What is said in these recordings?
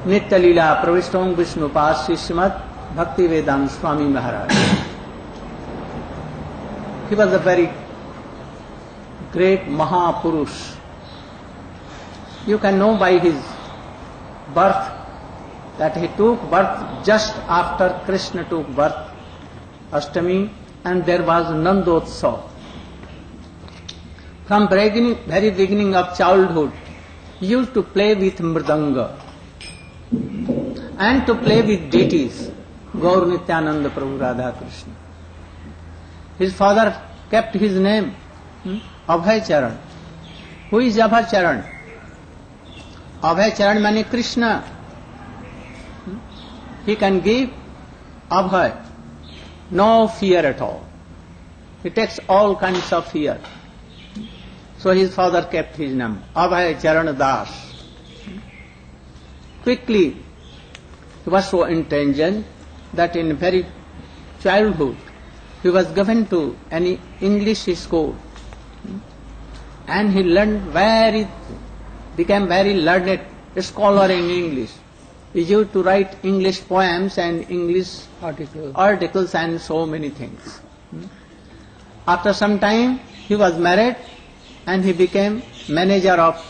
Nitya Leela Pravishtam Vishnu Pas Srimad Bhakti Vedanta Swami Maharaj. He was a very great Mahapurush. You can know by his birth that he took birth just after Krishna took birth, Ashtami, and there was Nandotsav. From very beginning of childhood, he used to play with Mridanga and to play with deities, Gaur Nityananda Prabhu Radha Krishna. His father kept his name, Abhay Charan. Who is Abhay Charan? Abhay Charan means Krishna. He can give Abhay, no fear at all. He takes all kinds of fear. So his father kept his name, Abhay Charan Das. Quickly, he was so intelligent that in very childhood, he was given to an English school. And he became very learned scholar in English. He used to write English poems and English articles and so many things. After some time, he was married and he became manager of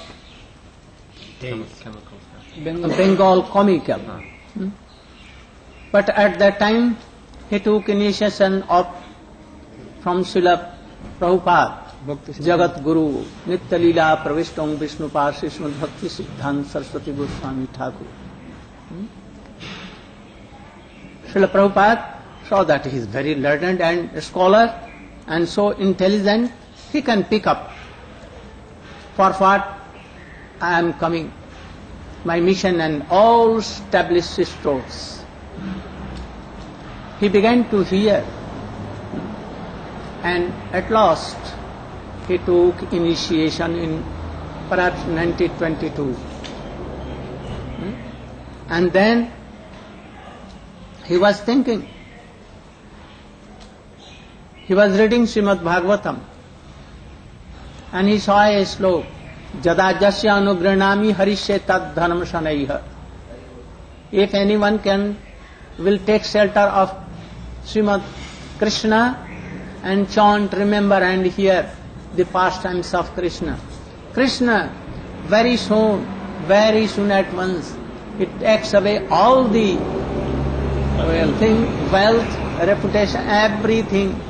Bengal Chemical. But at that time, he took initiation from Srila Prabhupada, Jagat Guru, Nitya Leela Pravishtam Vishnu Pas Srimad Bhakti Siddhanta Saraswati Goswami Thakur. Srila Prabhupada saw that he is very learned and a scholar and so intelligent, he can pick up for what I am coming, my mission and all established stores. He began to hear and at last he took initiation in perhaps 1922. And then he was thinking, he was reading Srimad Bhagavatam and he saw a slok, Jada Jasya Anugranami Harishya Tad Dhanam Shanaiha. If anyone will take shelter of Srimad Krishna and chant, remember and hear the pastimes of Krishna. Krishna, very soon at once, it takes away all the wealth, reputation, everything,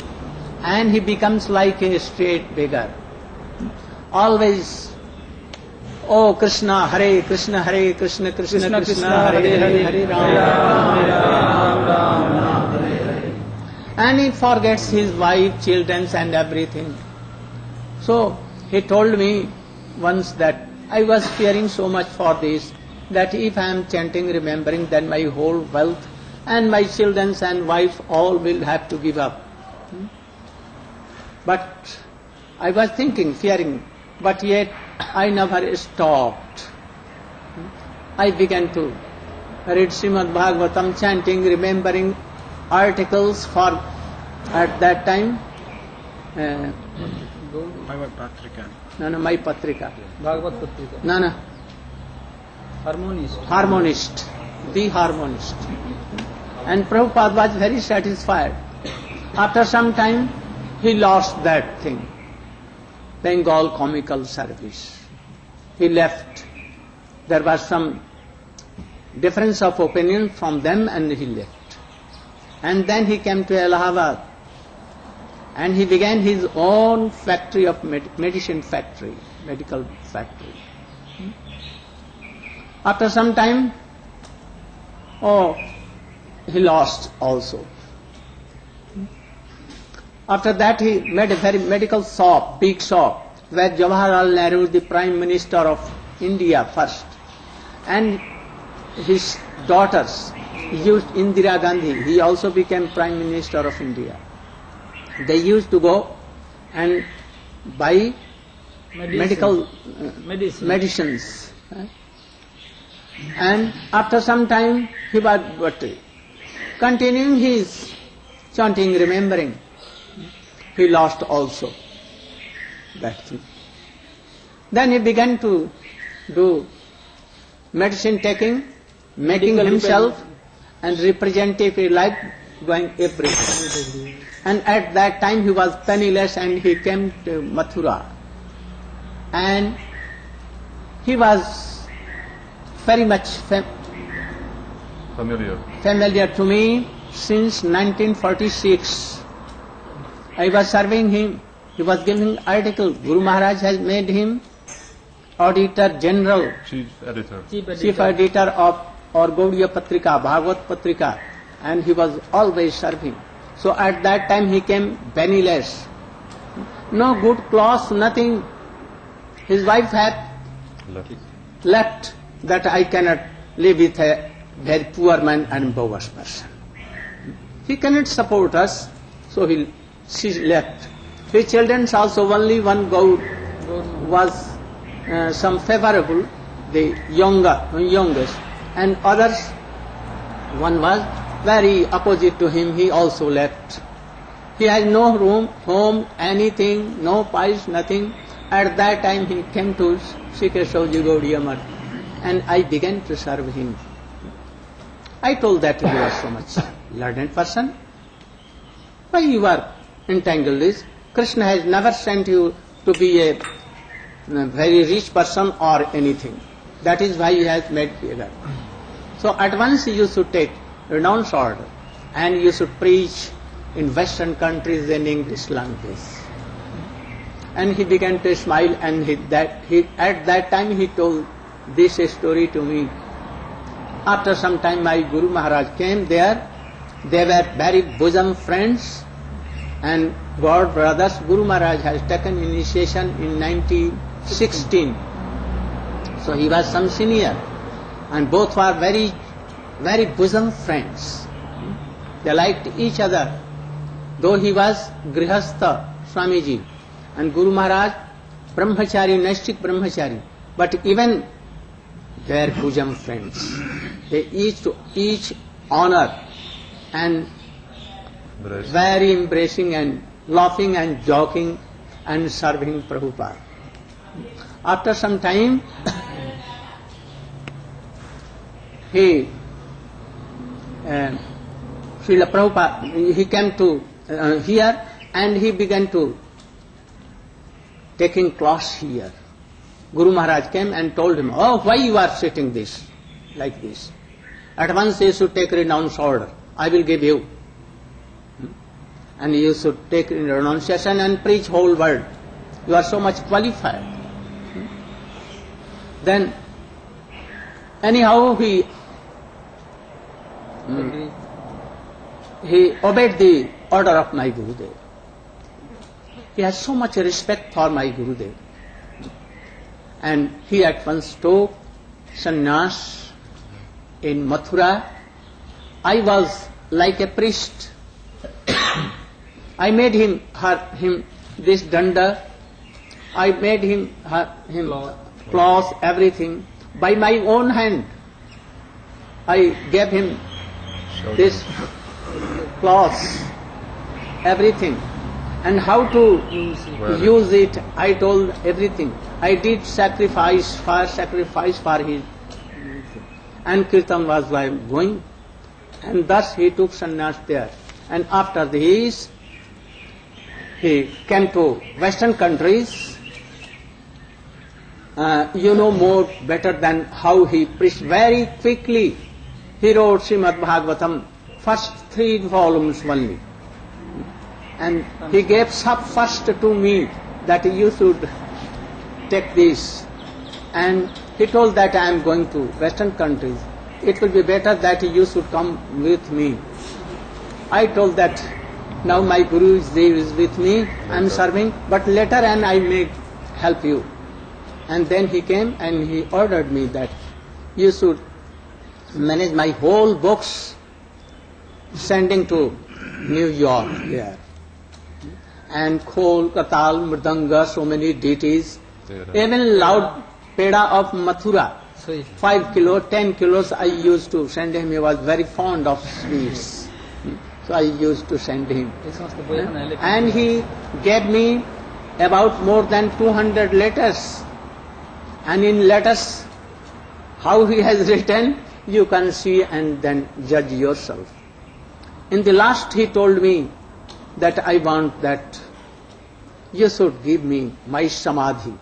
and he becomes like a straight beggar. Always, oh Krishna, Hare Krishna, Krishna Krishna, Hare Hare, Hare Rama. And he forgets his wife, children and everything. So he told me once that I was fearing so much for this, that if I am chanting, remembering, then my whole wealth and my children and wife all will have to give up. But I was thinking, fearing, but yet I never stopped. I began to read Srimad Bhagavatam, chanting, remembering articles for, at that time, my Patrika. Bhagavad Patrika. No. Harmonist. The Harmonist. And Prabhupada was very satisfied. After some time, he lost that thing, Bengal Comical Service. He left. There was some difference of opinion from them and he left. And then he came to Allahabad and he began his own factory of medical factory. After some time, he lost also. After that he made a very medical shop, big shop, where Jawaharlal Nehru, the Prime Minister of India first, and his daughters used Indira Gandhi, he also became Prime Minister of India. They used to go and buy medicines. And after some time he was continuing his chanting, remembering. He lost also that thing. Then he began to do medicine taking, making himself and representative life going everywhere. And at that time he was penniless and he came to Mathura. And he was very much familiar to me since 1946. I was serving him. He was giving article. Guru Maharaj has made him Auditor General, Chief Editor of or Gaudiya Patrika, Bhagavad Patrika, and he was always serving. So at that time he came penniless. No good clothes, nothing. His wife had left that I cannot live with a very poor man and bogus person. He cannot support us, so she left. His children also, only one God was some favorable, the youngest, and others, one was very opposite to him, he also left. He has no room, home, anything, no pies, nothing. At that time he came to Shikeshavji Gaudiya Math, and I began to serve him. I told that you are so much learned person. Why you are entangled this? Krishna has never sent you to be a very rich person or anything. That is why he has made beggar. So at once you should take renounce order and you should preach in Western countries in English language. And he began to smile, and at that time he told this story to me. After some time my Guru Maharaj came there. They were very bosom friends and God brothers. Guru Maharaj has taken initiation in 1916. So he was some senior, and both were very, very bosom friends. They liked each other. Though he was Grihastha Swamiji and Guru Maharaj Brahmachari, Naistik Brahmachari, but even they were bosom friends. They each honor and very embracing and laughing and joking and serving Prabhupada. After some time, Srila Prabhupada, he came to here and he began to taking class here. Guru Maharaj came and told him, "Oh, why you are sitting this, like this? At once you should take renounce order. I will give you. And you should take renunciation and preach whole world. You are so much qualified." Then, anyhow, he obeyed the order of my Gurudev. He has so much respect for my Gurudev. And he at once took sannyas in Mathura. I was like a priest. I made him this danda. I made him cloth, everything. By my own hand, I gave him this cloth, everything. And how to use it, I told everything. I did sacrifice for his. And Kirtan was going. And thus he took sannyas there. And after this, he came to Western countries. You know more better than how he preached very quickly. He wrote Srimad Bhagavatam, first 3 volumes only. And he gave first to me that you should take this. And he told that I am going to Western countries. It will be better that you should come with me. I told that now my Guru is with me, I am serving, but later and I may help you. And then he came and he ordered me that you should manage my whole books, sending to New York there. And Khol, Katal, Mridanga, so many deities. Even loud peda of Mathura, 5 kilos, 10 kilos I used to send him. He was very fond of sweets. So I used to send him. And he gave me about more than 200 letters. And in letters, how he has written, You can see and then judge yourself. In the last he told me that I want that you should give me my samadhi.